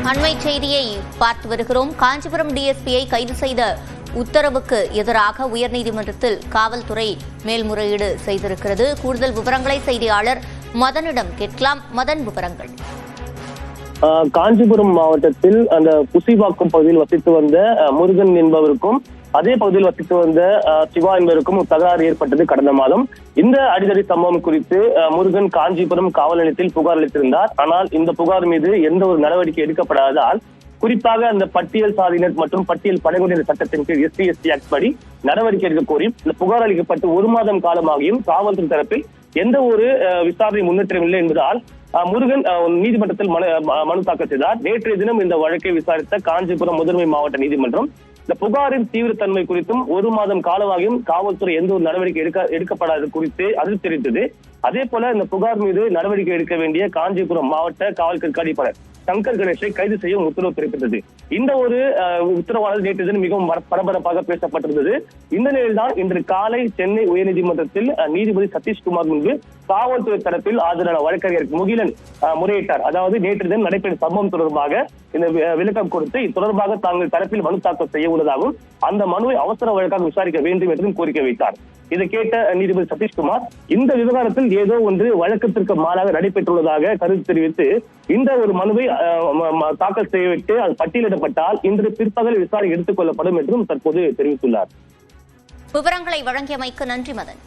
அண்மை செய்தியை பார்த்து வருகிறோம். காஞ்சிபுரம் டிஎஸ்பியை கைது செய்த உத்தரவுக்கு எதிராக உயர்நீதிமன்றத்தில் காவல்துறை மேல்முறையீடு செய்திருக்கிறது. கூடுதல் விவரங்களை செய்தியாளர் மதனிடம் கேட்கலாம். மதன், விவரங்கள். காஞ்சிபுரம் மாவட்டத்தில் அந்த புசிவாக்கம் பகுதியில் வசித்து வந்த முருகன் என்பவருக்கும் அதே பகுதியில் வசித்து வந்த சிவா என்பவருக்கும் தகராறு ஏற்பட்டது கடந்த மாதம். இந்த அடிதடி சம்பவம் குறித்து முருகன் காஞ்சிபுரம் காவல் நிலையத்தில் புகார் அளித்திருந்தார். ஆனால் இந்த புகார் மீது எந்த ஒரு நடவடிக்கை எடுக்கப்படாததால் குறிப்பாக அந்த பட்டியல் சாதியினர் மற்றும் பட்டியல் பழங்குடியினர் சட்டத்தின் கீழ் SC/ST ஆக்ட் படி நடவடிக்கை எடுக்க கோரி இந்த புகார் அளிக்கப்பட்டு 1 மாதம் காலமாகியும் காவல்துறை தரப்பில் எந்த ஒரு விசாரணை முன்னேற்றமில்லை என்பதால் முருகன் நீதிமன்றத்தில் மனு தாக்கல் செய்தார். நேற்றைய தினம் இந்த வழக்கை விசாரித்த காஞ்சிபுரம் முதன்மை மாவட்ட நீதிமன்றம் இந்த புகாரின் தீவிரத்தன்மை குறித்தும் 1 மாதம் காலமாகியும் காவல்துறை எந்த ஒரு நடவடிக்கை எடுக்கப்படாதது குறித்து அதிர்ச்சி தெரிவித்தது. அதே போல இந்த புகார் மீது நடவடிக்கை எடுக்க வேண்டிய காஞ்சிபுரம் மாவட்ட காவல் கண்காணிப்பாளர் சங்கர் கணேஷை கைது செய்யும் உத்தரவு பிறப்பித்தது. இந்த ஒரு உத்தரவானது நேற்று தினம் மிகவும் பரபரப்பாக பேசப்பட்டிருந்தது. இந்த நிலையில்தான் இன்று காலை சென்னை உயர்நீதிமன்றத்தில் நீதிபதி சதீஷ்குமார் முன்பு காவல்துறை தரப்பில் ஆஜரான வழக்கறிஞர் முகிலன் முறையிட்டார். அதாவது நேற்று தினம் நடைபெற்ற சம்பவம் தொடர்பாக இந்த விளக்கம் கொடுத்து தொடர்பாக தாங்கள் தரப்பில் மனு தாக்கல் செய்ய உள்ளதாகவும் அந்த மனுவை அவசர வழக்காக விசாரிக்க வேண்டும் என்றும் கோரிக்கை வைத்தார். இதை கேட்ட நீதிபதி சதீஷ்குமார் இந்த விவகாரத்தில் ஏதோ ஒன்று வழக்கத்திற்கு மாறாக நடைபெற்றுள்ளதாக கருத்து தெரிவித்து இந்த ஒரு மனுவை தாக்கல் செய்யவிட்டு அது பட்டியலிடப்பட்டால் இன்று பிற்பகல் விசாரணை எடுத்துக் கொள்ளப்படும் என்றும் தற்போது தெரிவித்துள்ளார். விவரங்களை வழங்கியமைக்கு நன்றி மதன்.